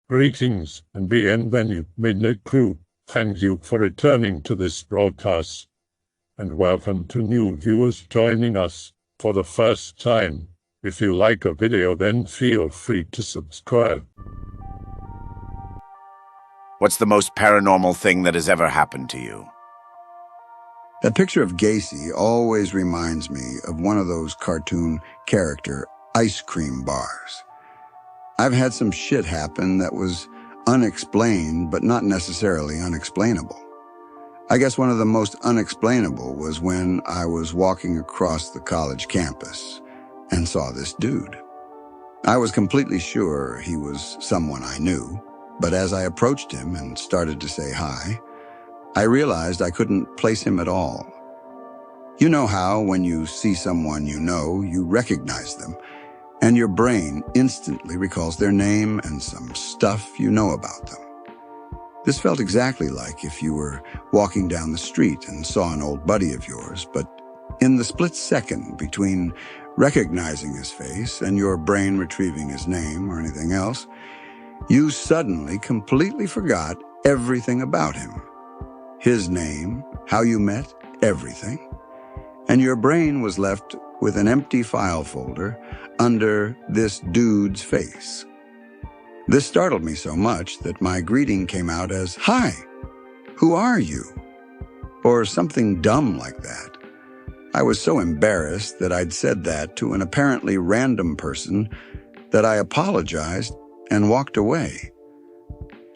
Greetings and bienvenue, Midnight Crew. Thank you for returning to this broadcast, and welcome to new viewers joining us for the first time. If you like a video, then feel free to subscribe. What's the most paranormal thing that has ever happened to you? That picture of Gacy always reminds me of one of those cartoon character ice cream bars. I've had some shit happen that was unexplained, but not necessarily unexplainable. I guess one of the most unexplainable was when I was walking across the college campus and saw this dude. I was completely sure he was someone I knew, but as I approached him and started to say hi, I realized I couldn't place him at all. You know how, when you see someone you know, you recognize them, and your brain instantly recalls their name and some stuff you know about them. This felt exactly like if you were walking down the street and saw an old buddy of yours, but in the split second between recognizing his face and your brain retrieving his name or anything else, you suddenly completely forgot everything about him. His name, how you met, everything. And your brain was left with an empty file folder under this dude's face. This startled me so much that my greeting came out as, "Hi, who are you?" Or something dumb like that. I was so embarrassed that I'd said that to an apparently random person that I apologized and walked away.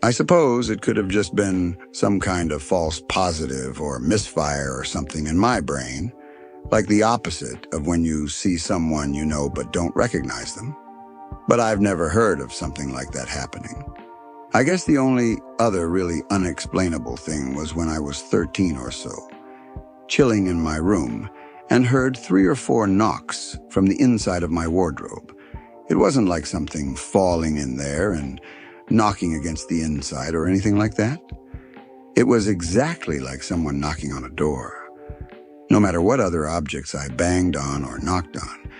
I suppose it could have just been some kind of false positive or misfire or something in my brain, like the opposite of when you see someone you know but don't recognize them. But I've never heard of something like that happening. I guess the only other really unexplainable thing was when I was 13 or so, chilling in my room, and heard 3 or 4 knocks from the inside of my wardrobe. It wasn't like something falling in there and knocking against the inside or anything like that. It was exactly like someone knocking on a door. No matter what other objects I banged on or knocked on,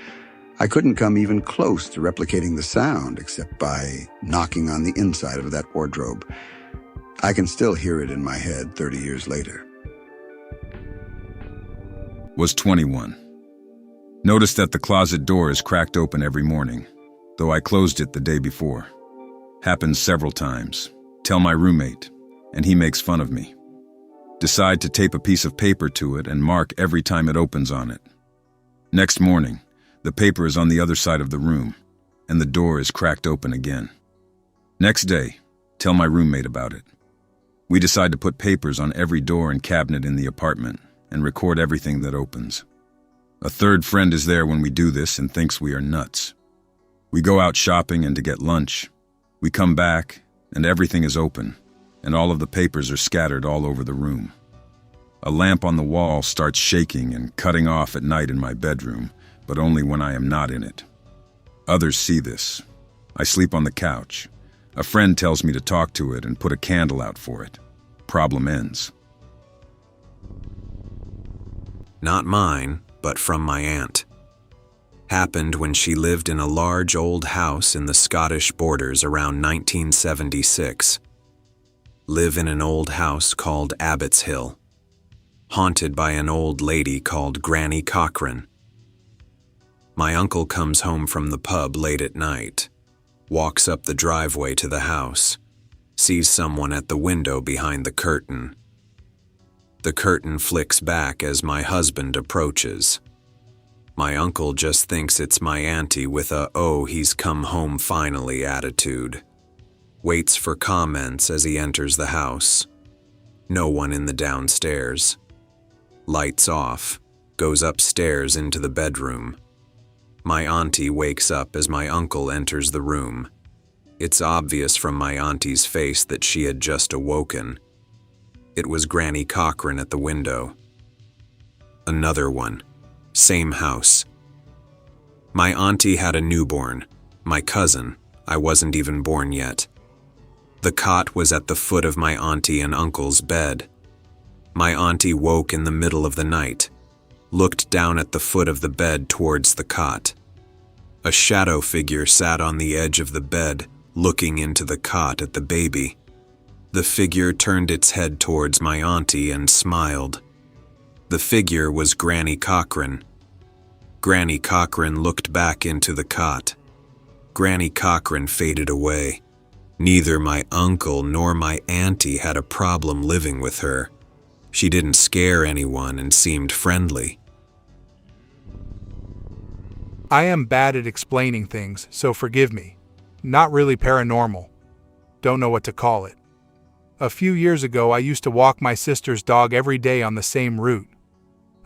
I couldn't come even close to replicating the sound except by knocking on the inside of that wardrobe. I can still hear it in my head 30 years later. Was 21. Noticed that the closet door is cracked open every morning, though I closed it the day before. Happens several times. Tell my roommate, and he makes fun of me. Decide to tape a piece of paper to it and mark every time it opens on it. Next morning, the paper is on the other side of the room, and the door is cracked open again. Next day, tell my roommate about it. We decide to put papers on every door and cabinet in the apartment and record everything that opens. A third friend is there when we do this and thinks we are nuts. We go out shopping and to get lunch. We come back, and everything is open, and all of the papers are scattered all over the room. A lamp on the wall starts shaking and cutting off at night in my bedroom, but only when I am not in it. Others see this. I sleep on the couch. A friend tells me to talk to it and put a candle out for it. Problem ends. Not mine, but from my aunt. Happened when she lived in a large old house in the Scottish borders around 1976. Live in an old house called Abbott's Hill. Haunted by an old lady called Granny Cochrane. My uncle comes home from the pub late at night, walks up the driveway to the house, sees someone at the window behind the curtain. The curtain flicks back as my husband approaches. My uncle just thinks it's my auntie with a "oh, he's come home finally" attitude. Waits for comments as he enters the house. No one in the downstairs. Lights off, goes upstairs into the bedroom. My auntie wakes up as my uncle enters the room. It's obvious from my auntie's face that she had just awoken. It was Granny Cochrane at the window. Another one. Same house. My auntie had a newborn. My cousin. I wasn't even born yet. The cot was at the foot of my auntie and uncle's bed. My auntie woke in the middle of the night, looked down at the foot of the bed towards the cot. A shadow figure sat on the edge of the bed, looking into the cot at the baby. The figure turned its head towards my auntie and smiled. The figure was Granny Cochrane. Granny Cochrane looked back into the cot. Granny Cochrane faded away. Neither my uncle nor my auntie had a problem living with her. She didn't scare anyone and seemed friendly. I am bad at explaining things, so forgive me. Not really paranormal. Don't know what to call it. A few years ago, I used to walk my sister's dog every day on the same route.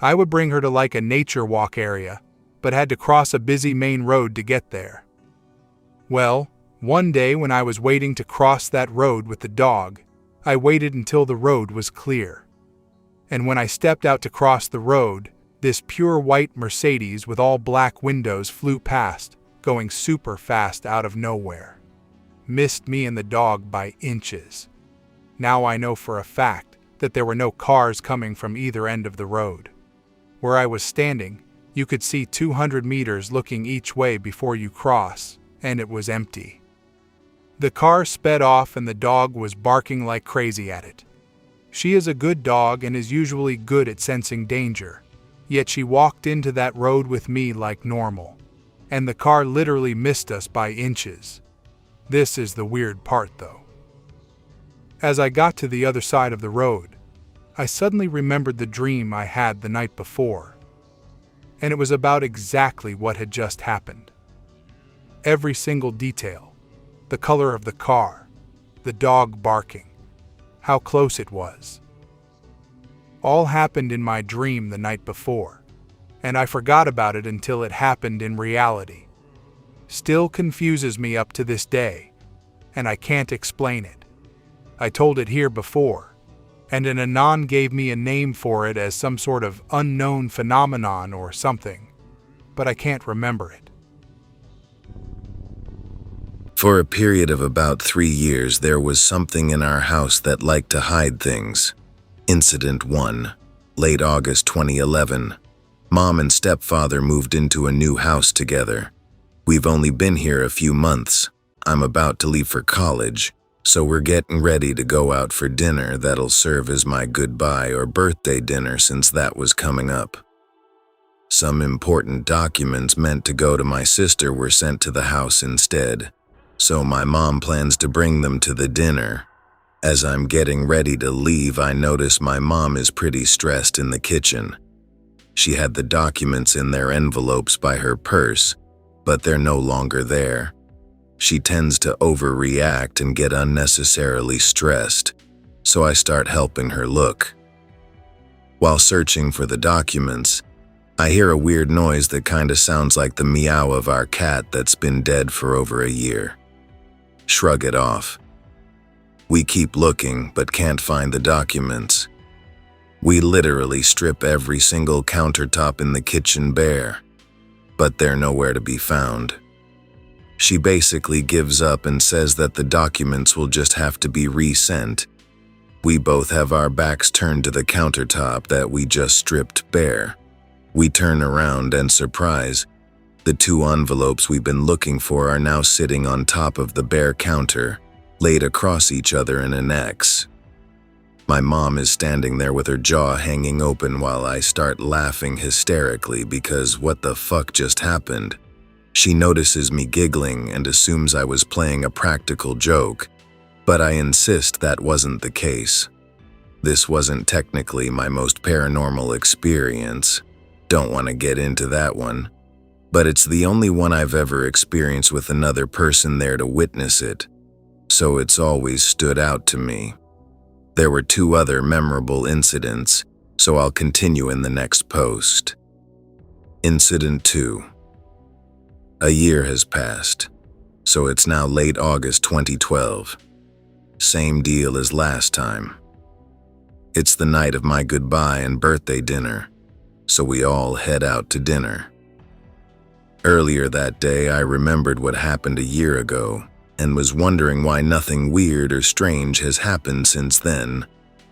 I would bring her to like a nature walk area, but had to cross a busy main road to get there. Well, one day when I was waiting to cross that road with the dog, I waited until the road was clear. And when I stepped out to cross the road, this pure white Mercedes with all black windows flew past, going super fast out of nowhere. Missed me and the dog by inches. Now I know for a fact that there were no cars coming from either end of the road. Where I was standing, you could see 200 meters looking each way before you cross, and it was empty. The car sped off and the dog was barking like crazy at it. She is a good dog and is usually good at sensing danger, yet she walked into that road with me like normal, and the car literally missed us by inches. This is the weird part though. As I got to the other side of the road, I suddenly remembered the dream I had the night before, and it was about exactly what had just happened. Every single detail, the color of the car, the dog barking, how close it was. All happened in my dream the night before, and I forgot about it until it happened in reality. Still confuses me up to this day, and I can't explain it. I told it here before, and an anon gave me a name for it as some sort of unknown phenomenon or something, but I can't remember it. For a period of about 3 years, there was something in our house that liked to hide things. Incident 1, late August 2011. Mom and stepfather moved into a new house together. We've only been here a few months. I'm about to leave for college, so we're getting ready to go out for dinner that'll serve as my goodbye or birthday dinner since that was coming up. Some important documents meant to go to my sister were sent to the house instead, so my mom plans to bring them to the dinner. As I'm getting ready to leave, I notice my mom is pretty stressed in the kitchen. She had the documents in their envelopes by her purse, but they're no longer there. She tends to overreact and get unnecessarily stressed, so I start helping her look. While searching for the documents, I hear a weird noise that kinda sounds like the meow of our cat that's been dead for over a year. Shrug it off. We keep looking, but can't find the documents. We literally strip every single countertop in the kitchen bare, but they're nowhere to be found. She basically gives up and says that the documents will just have to be resent. We both have our backs turned to the countertop that we just stripped bare. We turn around and surprise, the 2 envelopes we've been looking for are now sitting on top of the bare counter, laid across each other in an X. My mom is standing there with her jaw hanging open while I start laughing hysterically because what the fuck just happened? She notices me giggling and assumes I was playing a practical joke, but I insist that wasn't the case. This wasn't technically my most paranormal experience. Don't want to get into that one. But it's the only one I've ever experienced with another person there to witness it, so it's always stood out to me. There were 2 other memorable incidents, so I'll continue in the next post. Incident 2. A year has passed, so it's now late August 2012. Same deal as last time. It's the night of my goodbye and birthday dinner, so we all head out to dinner. Earlier that day, I remembered what happened a year ago and was wondering why nothing weird or strange has happened since then,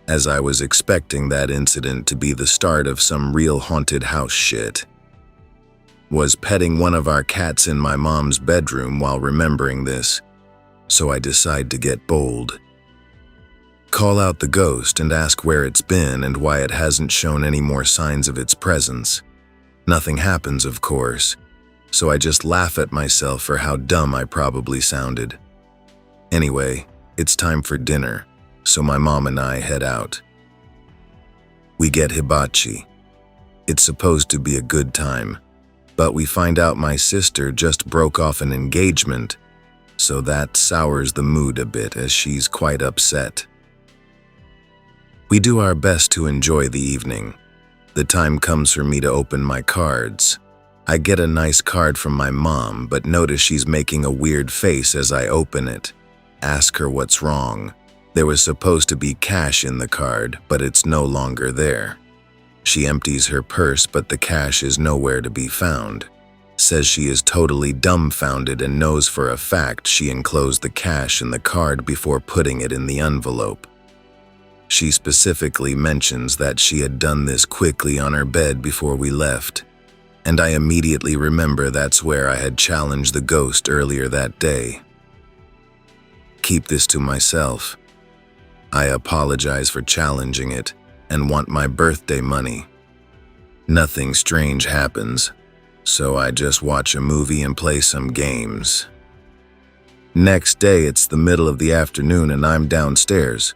as I was expecting that incident to be the start of some real haunted house shit. Was petting one of our cats in my mom's bedroom while remembering this, so I decide to get bold. Call out the ghost and ask where it's been and why it hasn't shown any more signs of its presence. Nothing happens, of course, so I just laugh at myself for how dumb I probably sounded. Anyway, it's time for dinner, so my mom and I head out. We get hibachi. It's supposed to be a good time, but we find out my sister just broke off an engagement, so that sours the mood a bit as she's quite upset. We do our best to enjoy the evening. The time comes for me to open my cards. I get a nice card from my mom, but notice she's making a weird face as I open it. Ask her what's wrong. There was supposed to be cash in the card, but it's no longer there. She empties her purse, but the cash is nowhere to be found. Says she is totally dumbfounded and knows for a fact she enclosed the cash in the card before putting it in the envelope. She specifically mentions that she had done this quickly on her bed before we left, and I immediately remember that's where I had challenged the ghost earlier that day. Keep this to myself. I apologize for challenging it and want my birthday money. Nothing strange happens, so I just watch a movie and play some games. Next day, it's the middle of the afternoon and I'm downstairs.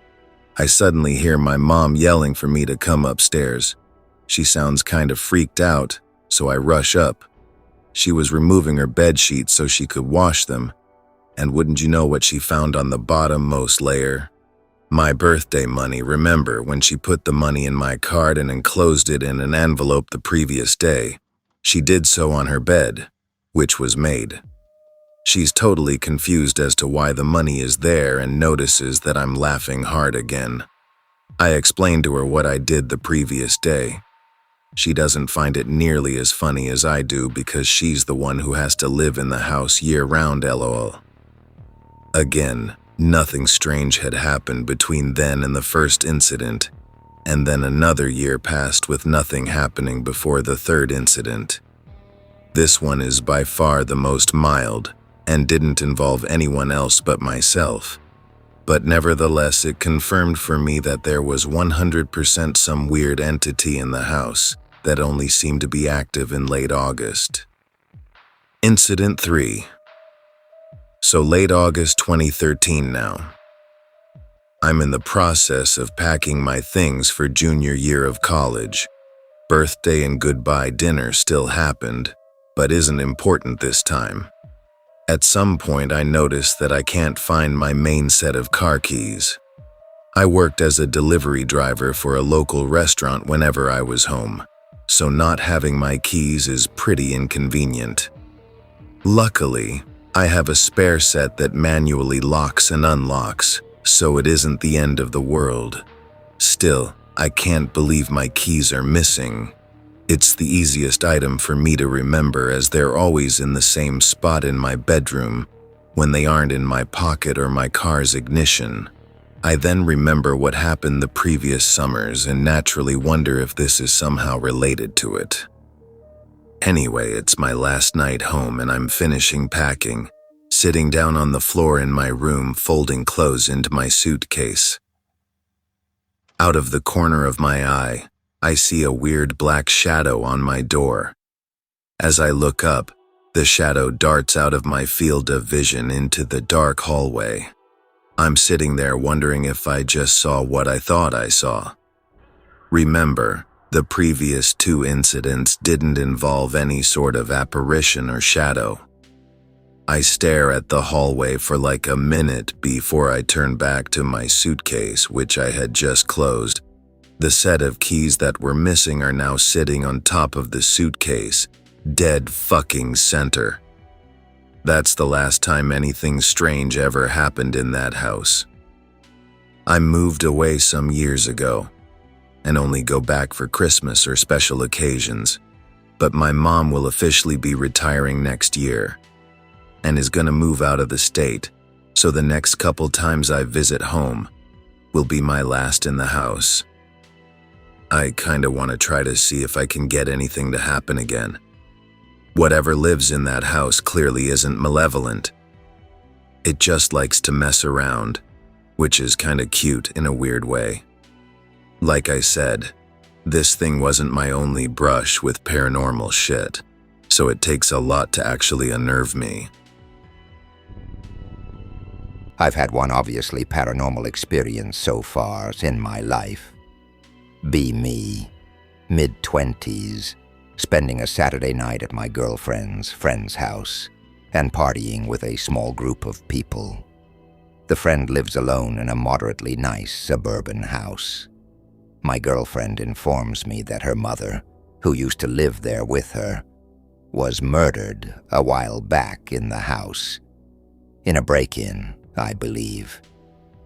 I suddenly hear my mom yelling for me to come upstairs. She sounds kind of freaked out, so I rush up. She was removing her bed sheets so she could wash them, and wouldn't you know what she found on the bottommost layer? My birthday money. Remember when she put the money in my card and enclosed it in an envelope the previous day? She did so on her bed, which was made. She's totally confused as to why the money is there and notices that I'm laughing hard again. I explain to her what I did the previous day. She doesn't find it nearly as funny as I do because she's the one who has to live in the house year-round, lol. Again, nothing strange had happened between then and the first incident, and then another year passed with nothing happening before the third incident. This one is by far the most mild, and didn't involve anyone else but myself. But nevertheless, it confirmed for me that there was 100% some weird entity in the house that only seemed to be active in late August. Incident 3. So late August 2013 now. I'm in the process of packing my things for junior year of college. Birthday and goodbye dinner still happened, but isn't important this time. At some point, I noticed that I can't find my main set of car keys. I worked as a delivery driver for a local restaurant whenever I was home, so not having my keys is pretty inconvenient. Luckily, I have a spare set that manually locks and unlocks, so it isn't the end of the world. Still, I can't believe my keys are missing. It's the easiest item for me to remember as they're always in the same spot in my bedroom when they aren't in my pocket or my car's ignition. I then remember what happened the previous summers and naturally wonder if this is somehow related to it. Anyway, it's my last night home and I'm finishing packing, sitting down on the floor in my room folding clothes into my suitcase. Out of the corner of my eye, I see a weird black shadow on my door. As I look up, the shadow darts out of my field of vision into the dark hallway. I'm sitting there wondering if I just saw what I thought I saw. Remember, the previous 2 incidents didn't involve any sort of apparition or shadow. I stare at the hallway for like a minute before I turn back to my suitcase, which I had just closed. The set of keys that were missing are now sitting on top of the suitcase, dead fucking center. That's the last time anything strange ever happened in that house. I moved away some years ago, and only go back for Christmas or special occasions, but my mom will officially be retiring next year, and is gonna move out of the state, so the next couple times I visit home will be my last in the house. I kinda wanna try to see if I can get anything to happen again. Whatever lives in that house clearly isn't malevolent. It just likes to mess around, which is kinda cute in a weird way. Like I said, this thing wasn't my only brush with paranormal shit, so it takes a lot to actually unnerve me. I've had one obviously paranormal experience so far in my life. Be me, mid-20s, spending a Saturday night at my girlfriend's friend's house and partying with a small group of people. The friend lives alone in a moderately nice suburban house. My girlfriend informs me that her mother, who used to live there with her, was murdered a while back in the house. In a break-in, I believe.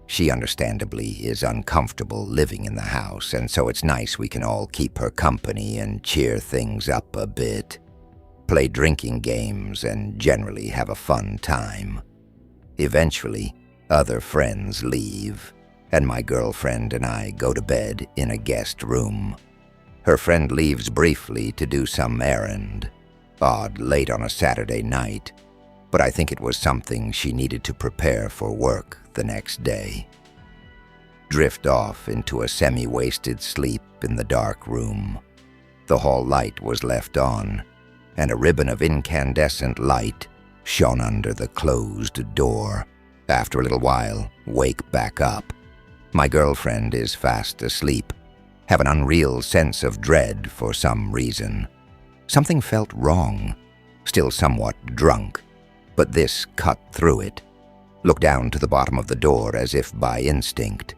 She understandably is uncomfortable living in the house, and so it's nice we can all keep her company and cheer things up a bit, play drinking games, and generally have a fun time. Eventually, other friends leave, and my girlfriend and I go to bed in a guest room. Her friend leaves briefly to do some errand. Odd, late on a Saturday night, but I think it was something she needed to prepare for work the next day. Drift off into a semi-wasted sleep in the dark room. The hall light was left on, and a ribbon of incandescent light shone under the closed door. After a little while, wake back up. My girlfriend is fast asleep, have an unreal sense of dread for some reason. Something felt wrong, still somewhat drunk, but this cut through it. Look down to the bottom of the door as if by instinct.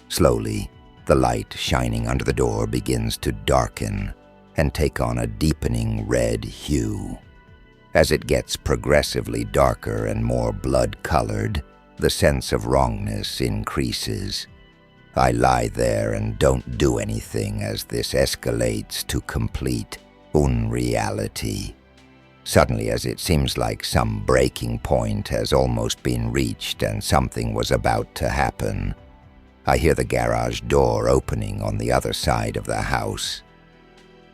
Slowly, the light shining under the door begins to darken and take on a deepening red hue. As it gets progressively darker and more blood-colored, the sense of wrongness increases. I lie there and don't do anything as this escalates to complete unreality. Suddenly, as it seems like some breaking point has almost been reached and something was about to happen, I hear the garage door opening on the other side of the house.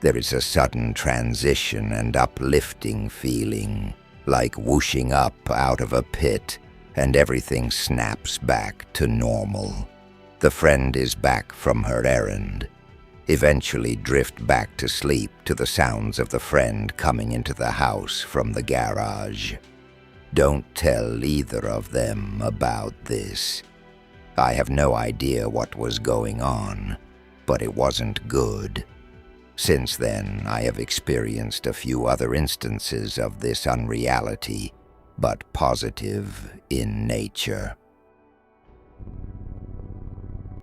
There is a sudden transition and uplifting feeling, like whooshing up out of a pit, and everything snaps back to normal. The friend is back from her errand. Eventually drift back to sleep to the sounds of the friend coming into the house from the garage. Don't tell either of them about this. I have no idea what was going on, but it wasn't good. Since then, I have experienced a few other instances of this unreality, but positive in nature.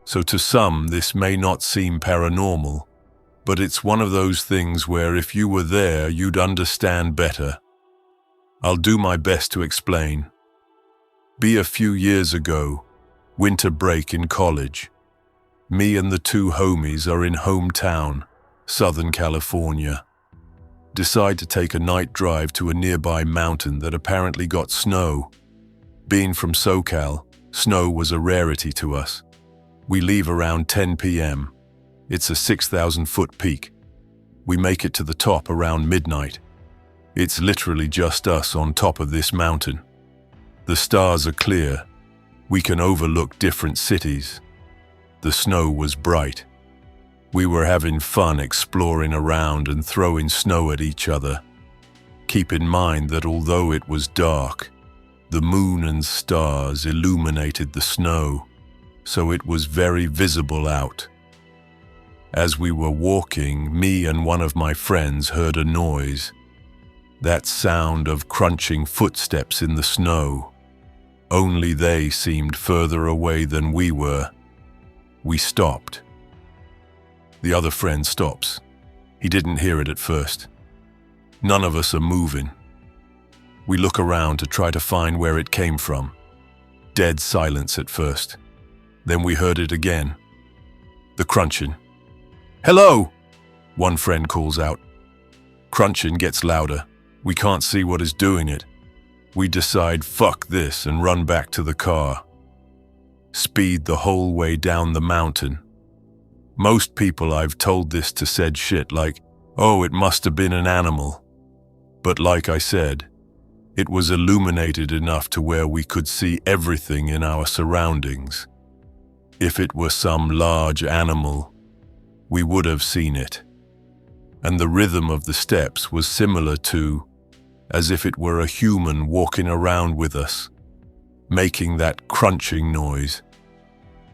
So to some, this may not seem paranormal, but it's one of those things where if you were there, you'd understand better. I'll do my best to explain. Be a few years ago, winter break in college. Me and the two homies are in hometown, Southern California. Decide to take a night drive to a nearby mountain that apparently got snow. Being from SoCal, snow was a rarity to us. We leave around 10 p.m. It's a 6,000-foot peak. We make it to the top around midnight. It's literally just us on top of this mountain. The stars are clear. We can overlook different cities. The snow was bright. We were having fun exploring around and throwing snow at each other. Keep in mind that although it was dark, the moon and stars illuminated the snow, so it was very visible out. As we were walking, me and one of my friends heard a noise. That sound of crunching footsteps in the snow. Only they seemed further away than we were. We stopped. The other friend stops. He didn't hear it at first. None of us are moving. We look around to try to find where it came from. Dead silence at first. Then we heard it again. The crunching. "Hello!" one friend calls out. Crunching gets louder. We can't see what is doing it. We decide fuck this and run back to the car. Speed the whole way down the mountain. Most people I've told this to said shit like, "Oh, it must have been an animal." But like I said, It was illuminated enough to where we could see everything in our surroundings. If it were some large animal, we would have seen it. And the rhythm of the steps was similar to, as if it were a human walking around with us, making that crunching noise.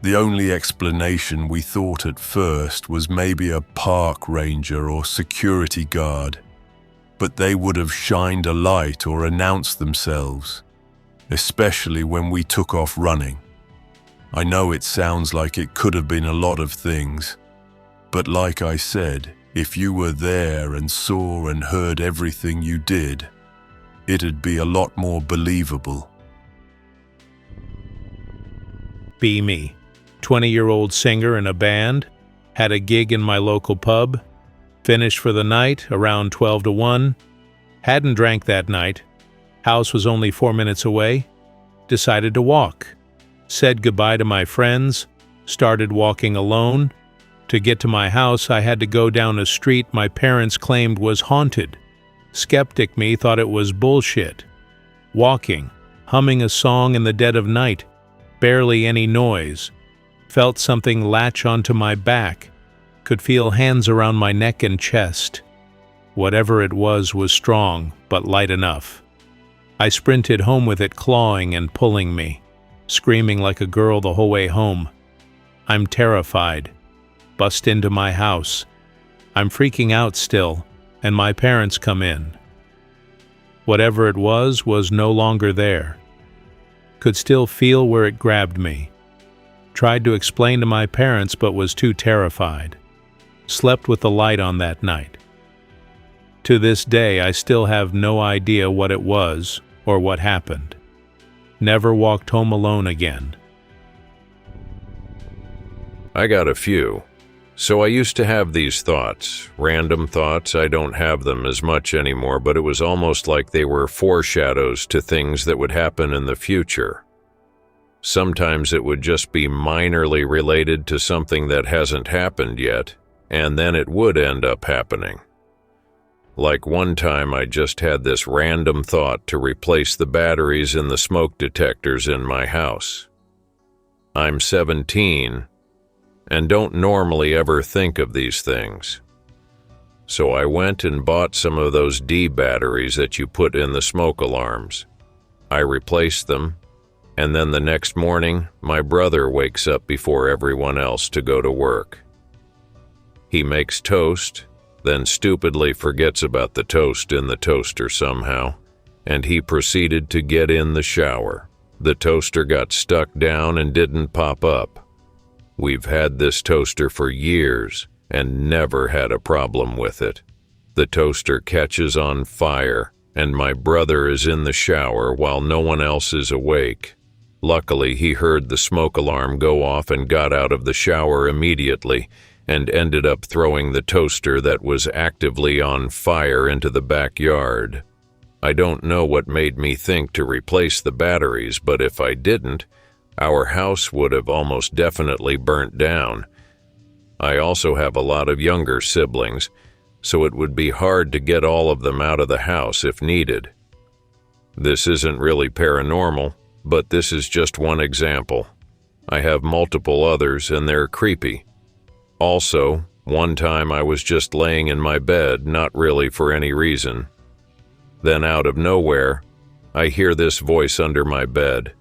The only explanation we thought at first was maybe a park ranger or security guard, but they would have shined a light or announced themselves, especially when we took off running. I know it sounds like it could have been a lot of things, but like I said, if you were there and saw and heard everything you did, it'd be a lot more believable. Be me, 20-year-old singer in a band, had a gig in my local pub, finished for the night around 12 to 1, hadn't drank that night, house was only 4 minutes away, decided to walk, said goodbye to my friends, started walking alone. To get to my house, I had to go down a street my parents claimed was haunted. Skeptic me thought it was bullshit. Walking, humming a song in the dead of night, barely any noise. Felt something latch onto my back. Could feel hands around my neck and chest. Whatever it was strong, but light enough. I sprinted home with it clawing and pulling me, screaming like a girl the whole way home. I'm terrified. Bust into my house. I'm freaking out still, and my parents come in. Whatever it was no longer there. Could still feel where it grabbed me. Tried to explain to my parents but was too terrified. Slept with the light on that night. To this day, I still have no idea what it was or what happened. Never walked home alone again. I got a few. So I used to have these thoughts, random thoughts. I don't have them as much anymore, but it was almost like they were foreshadows to things that would happen in the future. Sometimes it would just be minorly related to something that hasn't happened yet, and then it would end up happening. Like one time I just had this random thought to replace the batteries in the smoke detectors in my house. I'm 17, and don't normally ever think of these things. So I went and bought some of those D batteries that you put in the smoke alarms. I replaced them, and then the next morning, my brother wakes up before everyone else to go to work. He makes toast, then stupidly forgets about the toast in the toaster somehow, and he proceeded to get in the shower. The toaster got stuck down and didn't pop up. We've had this toaster for years and never had a problem with it. The toaster catches on fire, and my brother is in the shower while no one else is awake. Luckily, he heard the smoke alarm go off and got out of the shower immediately and ended up throwing the toaster that was actively on fire into the backyard. I don't know what made me think to replace the batteries, but if I didn't, our house would have almost definitely burnt down. I also have a lot of younger siblings, so it would be hard to get all of them out of the house if needed. This isn't really paranormal, but this is just one example. I have multiple others and they're creepy. Also, one time I was just laying in my bed, not really for any reason. Then out of nowhere, I hear this voice under my bed.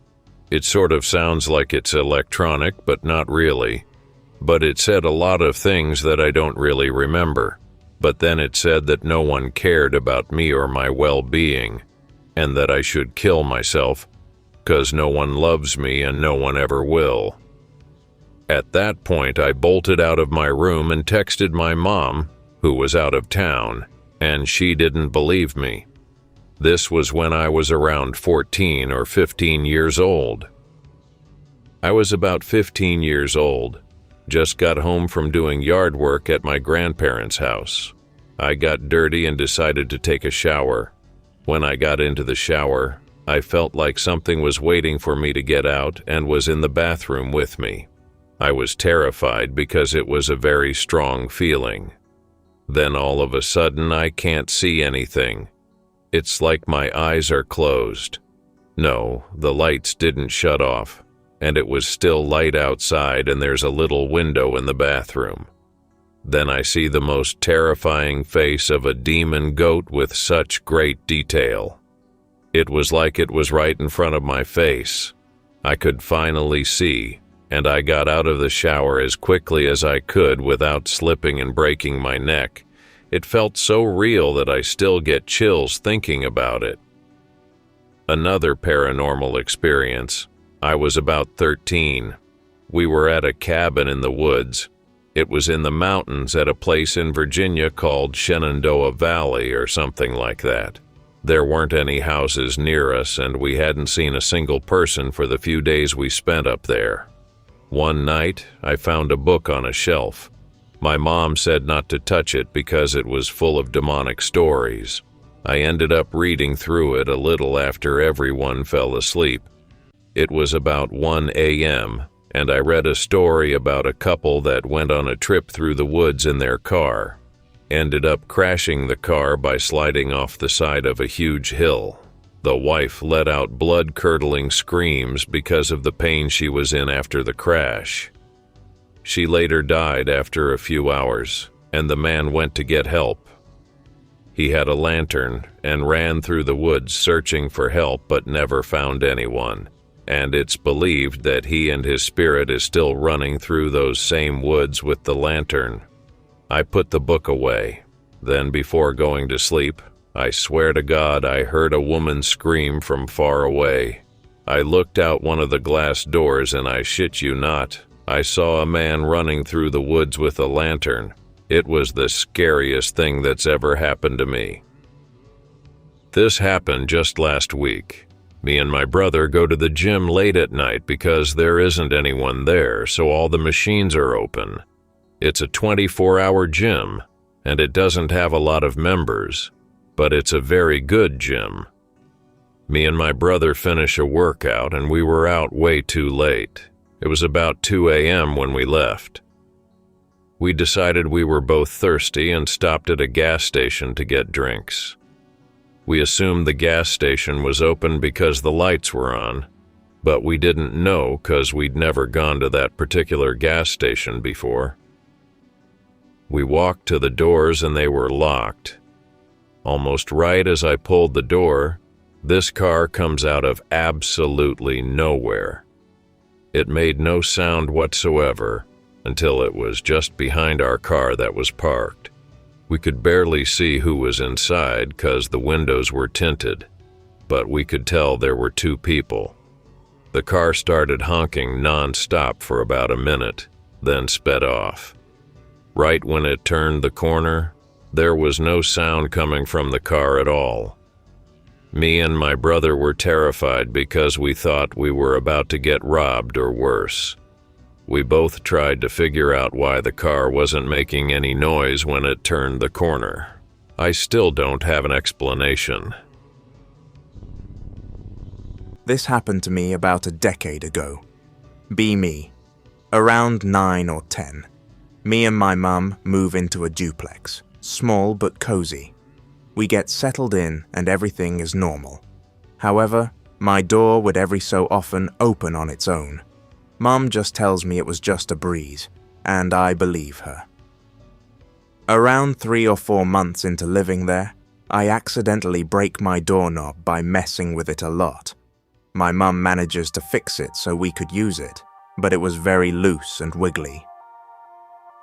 It sort of sounds like it's electronic, but not really. But it said a lot of things that I don't really remember. But then it said that no one cared about me or my well-being, and that I should kill myself, 'cause no one loves me and no one ever will. At that point, I bolted out of my room and texted my mom, who was out of town, and she didn't believe me. This was when I was around 14 or 15 years old. I was about 15 years old, just got home from doing yard work at my grandparents' house. I got dirty and decided to take a shower. When I got into the shower, I felt like something was waiting for me to get out and was in the bathroom with me. I was terrified because it was a very strong feeling. Then all of a sudden I can't see anything. It's like my eyes are closed. No, the lights didn't shut off, and it was still light outside, and there's a little window in the bathroom. Then I see the most terrifying face of a demon goat with such great detail. It was like it was right in front of my face. I could finally see, and I got out of the shower as quickly as I could without slipping and breaking my neck. It felt so real that I still get chills thinking about it. Another paranormal experience. I was about 13. We were at a cabin in the woods. It was in the mountains at a place in Virginia called Shenandoah Valley or something like that. There weren't any houses near us, and we hadn't seen a single person for the few days we spent up there. One night, I found a book on a shelf. My mom said not to touch it because it was full of demonic stories. I ended up reading through it a little after everyone fell asleep. It was about 1 a.m., and I read a story about a couple that went on a trip through the woods in their car, ended up crashing the car by sliding off the side of a huge hill. The wife let out blood-curdling screams because of the pain she was in after the crash. She later died after a few hours, and the man went to get help. He had a lantern and ran through the woods searching for help but never found anyone, and it's believed that he and his spirit is still running through those same woods with the lantern. I put the book away. Then before going to sleep, I swear to God I heard a woman scream from far away. I looked out one of the glass doors and I shit you not, I saw a man running through the woods with a lantern. It was the scariest thing that's ever happened to me. This happened just last week. Me and my brother go to the gym late at night because there isn't anyone there, so all the machines are open. It's a 24-hour gym, and it doesn't have a lot of members, but it's a very good gym. Me and my brother finish a workout, and we were out way too late. It was about 2 a.m. when we left. We decided we were both thirsty and stopped at a gas station to get drinks. We assumed the gas station was open because the lights were on, but we didn't know because we'd never gone to that particular gas station before. We walked to the doors and they were locked. Almost right as I pulled the door, this car comes out of absolutely nowhere. It made no sound whatsoever until it was just behind our car that was parked. We could barely see who was inside because the windows were tinted, but we could tell there were 2 people. The car started honking non-stop for about a minute, then sped off. Right when it turned the corner, there was no sound coming from the car at all. Me and my brother were terrified because we thought we were about to get robbed or worse. We both tried to figure out why the car wasn't making any noise when it turned the corner. I still don't have an explanation. This happened to me about a decade ago. Be me. Around 9 or 10. Me and my mum move into a duplex. Small but cozy. We get settled in and everything is normal. However, my door would every so often open on its own. Mum just tells me it was just a breeze, and I believe her. Around 3 or 4 months into living there, I accidentally break my doorknob by messing with it a lot. My mum manages to fix it so we could use it, but it was very loose and wiggly.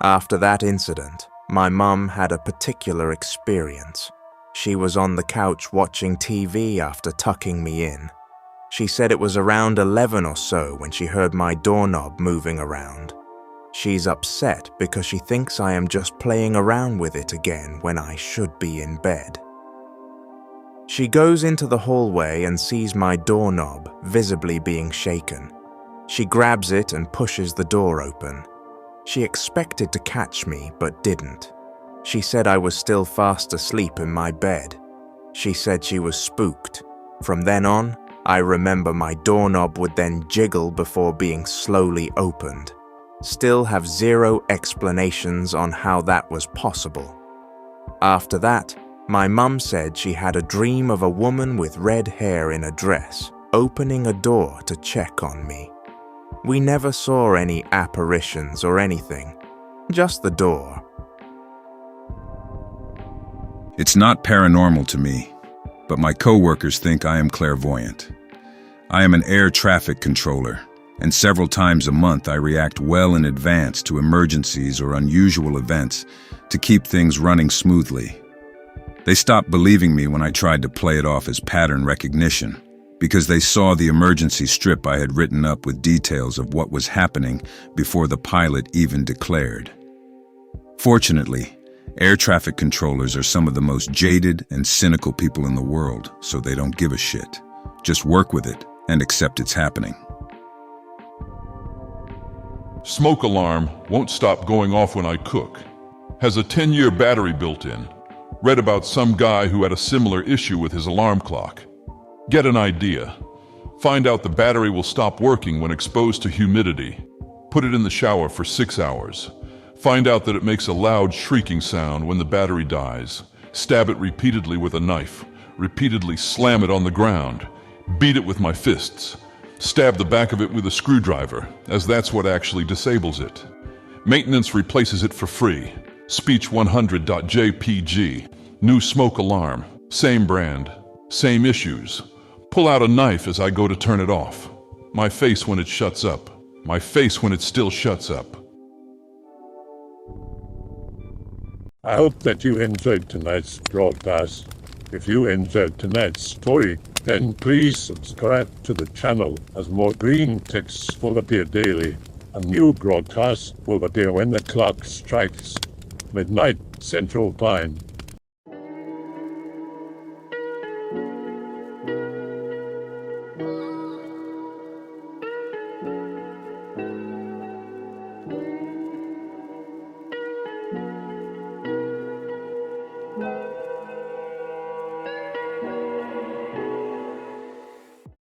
After that incident, my mum had a particular experience. She was on the couch watching TV after tucking me in. She said it was around 11 or so when she heard my doorknob moving around. She's upset because she thinks I am just playing around with it again when I should be in bed. She goes into the hallway and sees my doorknob visibly being shaken. She grabs it and pushes the door open. She expected to catch me but didn't. She said I was still fast asleep in my bed. She said she was spooked. From then on, I remember my doorknob would then jiggle before being slowly opened. Still have zero explanations on how that was possible. After that, My mum said she had a dream of a woman with red hair in a dress opening a door to check on me. We never saw any apparitions or anything, just the door. It's not paranormal to me, but my coworkers think I am clairvoyant. I am an air traffic controller, and several times a month I react well in advance to emergencies or unusual events to keep things running smoothly. They stopped believing me when I tried to play it off as pattern recognition, because they saw the emergency strip I had written up with details of what was happening before the pilot even declared. Fortunately, air traffic controllers are some of the most jaded and cynical people in the world, so they don't give a shit. Just work with it and accept it's happening. Smoke alarm won't stop going off when I cook. Has a 10-year battery built in. Read about some guy who had a similar issue with his alarm clock. Get an idea. Find out the battery will stop working when exposed to humidity. Put it in the shower for 6 hours. Find out that it makes a loud shrieking sound when the battery dies. Stab it repeatedly with a knife. Repeatedly slam it on the ground. Beat it with my fists. Stab the back of it with a screwdriver, as that's what actually disables it. Maintenance replaces it for free. Speech100.jpg. New smoke alarm. Same brand. Same issues. Pull out a knife as I go to turn it off. My face when it shuts up. My face when it still shuts up. I hope that you enjoyed tonight's broadcast. If you enjoyed tonight's story, then please subscribe to the channel as more Greentext will appear daily. A new broadcast will appear when the clock strikes midnight Central Time.